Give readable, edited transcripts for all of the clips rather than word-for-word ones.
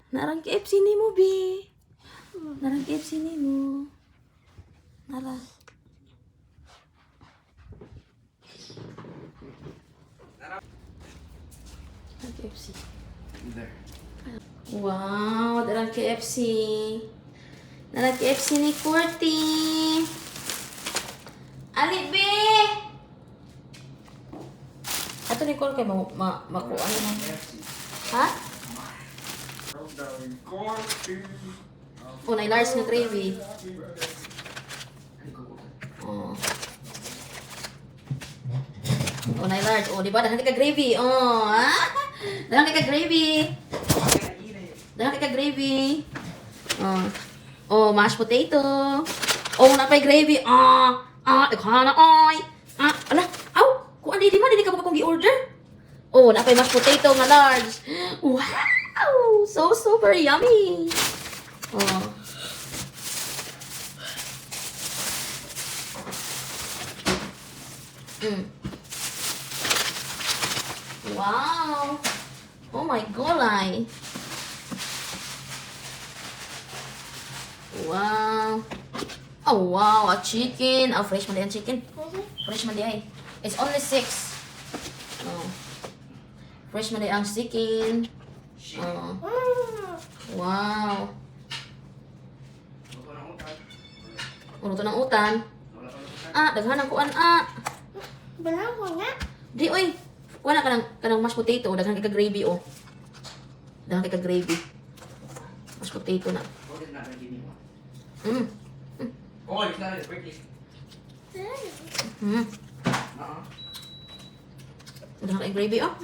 Narang KFC ni mo, bi. Narang KFC ni mo. Nara. Narang KFC. There. Wow, narang KFC. Narang KFC ni Kurti. Ali, bi. Ato ni Cor kay makuha na. Ha? Oh, na large na gravy. Oh. Oh, na large. Oh, di ba? Dahan ka gravy. Oh, ha? Dahan ka gravy. Dahan ka gravy. Oh. Oh, mashed potato. Oh, napay gravy. Ikaw na, oy. Ala, aw. Kung di man, hindi ka ba kong i-order? Oh, napay mashed potato nga large. Wow! So super yummy. Oh. Wow. Oh my golay. Wow. Oh wow, a chicken. Oh, fresh man yan chicken. Fresh man yan. It's only 6. Oh. Fresh man ang chicken. Oh. Wow. Luto ng utan. Daghan ang kuan. Belang ko nga. Di oy. Kuha na kanang mashed potato, daghan kay ka gravy oh. Daghan kay ka gravy. Mashed potato na. Oh, it's not a break. Daghan kay gravy oh.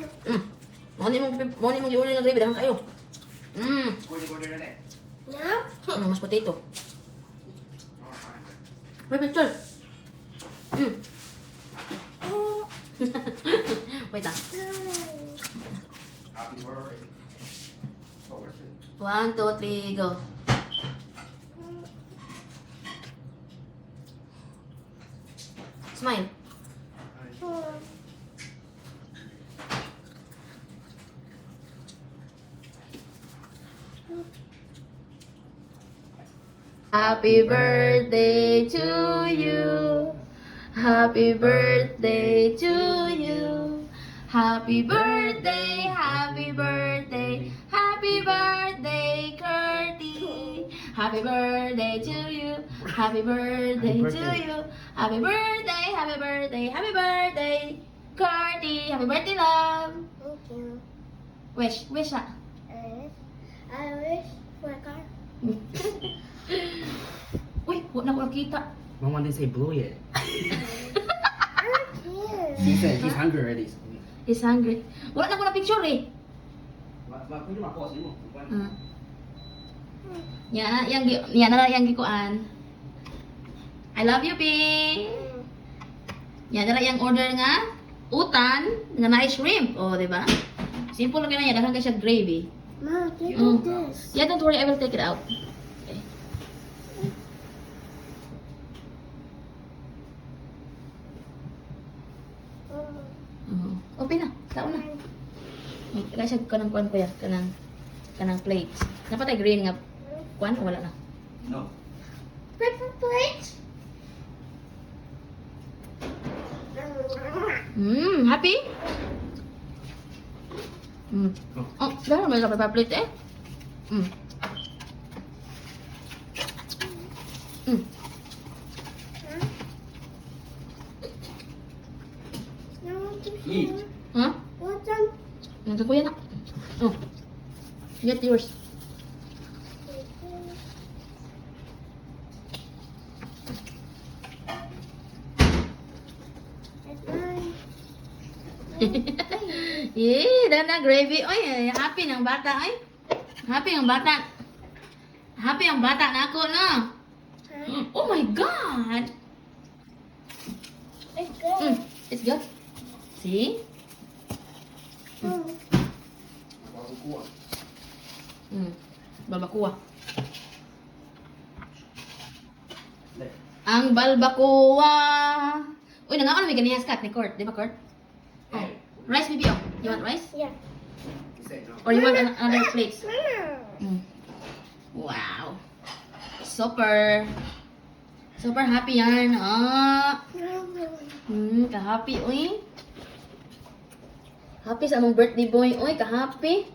Mo ni mong giuli ng gravy daghan kayo. No. Mashed potato. Wait, picture. Wait lang. Happy birthday. Oh, where's it? 1, 2, 3, go. Smile. Happy birthday to you. Happy birthday to you. Happy birthday, happy birthday, happy birthday, Curtis. Happy birthday to you. Happy birthday to you. Happy birthday, happy birthday, happy birthday, Curtis. Happy birthday, love. Thank you. Wish na. I wish for a car. Uy, wala na ko nakita. Mama didn't say blue yet. I don't care. He said he's hungry already. He's hungry. Wala na ko na picture eh. Pwede ma-pause mo. Yan na yang gikuan. I love you, Pi. Yan na yang order nga utan nga na shrimp. Oh, di ba? Simple lang na yan. Dahan ka siya gravy. Mom, take this. Yeah, don't worry. I will take it out. Okay. Open na. Tao na. Kaya siya kanang kuan ko ya. Kanang plates. Napatay green nga kuan o wala na? No. Paper plate. Happy? Oh, dahil may paper plate eh. Eat. Huh? What's on? Nandiyan ko yan ah. Oh. Get yours. It's mine. Yee, na gravy. Oy, happy ng bata ay. Happy ang bata. Happy ang bata na ako no. Oh my God. It's good. It's good. See? Balbacoa. Ang balbacoa. Uy, nangaon may ganihas kat ni Kurt. Di ba, Kurt? Oh. Rice, baby, oh. You want rice? Yeah. Okay, no. Or you want another plates? Mama. Mm. Wow. Super. Super happy yan. Ah. Ka-happy, uy. Happy sa among birthday boy. Uy, ka-happy.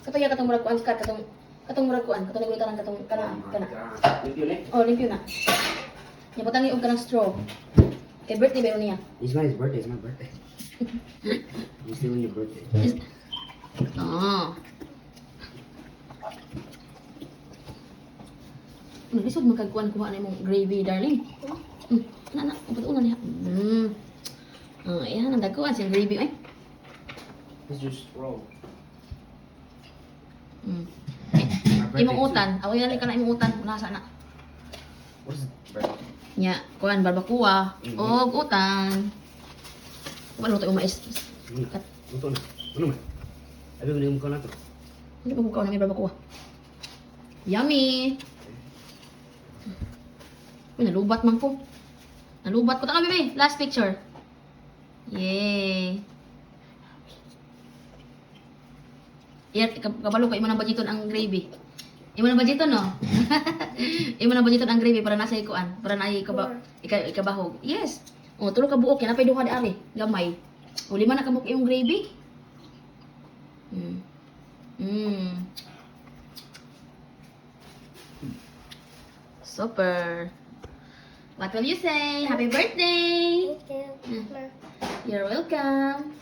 Kapag yung katong murag kuan ka, katong murag kuan, katong nagulitaran katong kana. Limpyo na eh. Oh, limpyo na. Nyabutan ni og kanang straw. Kay birthday ba yun niya? It's not his birthday, it's my birthday. I'm stealing your birthday. Ah. Lisod magkagkuan kuha na imong gravy, darling. Na, upat-una niya. Ayan, ang dagkuan siyang gravy, ay. It's just roll. Imong utan, away na ka na imong utan, nasa na. What is it? Birthday? Nya, kuan barbacoa, og utan. Wala luto yung mais. Luto na. Ano man? Abi ko mo ka na to. Hindi ba kukaw na may barbacoa? Yummy! Uy, nalubat man ko. Nalubat ko. Taka, bebe. Last picture. Yay! Yan, kabalo ko. Imo ng budgeton ang gravy. Imo ng budgeton, no? Imo ng budgeton ang gravy para nasa ikuan. Para na ikabahog. Yes! O, tulo ka buok. Yan, napay duha di ari. Gamay. O, 5 na kamuk yung gravy. Super. What will you say? Happy birthday! Thank you. Ma. You're welcome.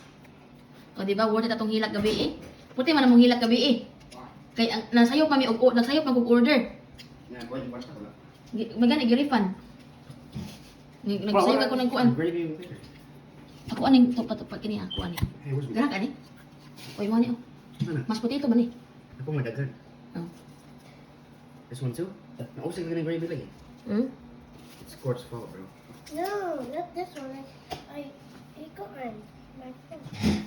O, di ba? Worth it atong hilak gabi eh. Puti man among hilak gabi eh. Kay ang nasayop kami og nagsayop man kog order. Yan, kuha yung pasta ko lang. Magani gi-refund. Nagsayop ako ng kuan. Gravy with it. Ako aning tupat kini ako ani. Hey, where's my... Gara ka ni? Oy mo ni oh. Ano? Mas potato man ni. Ako madagan. Oh. This one too? Nausig ka ng gravy lagi. It's Court's fault, bro. No, not this one. I got one. My phone.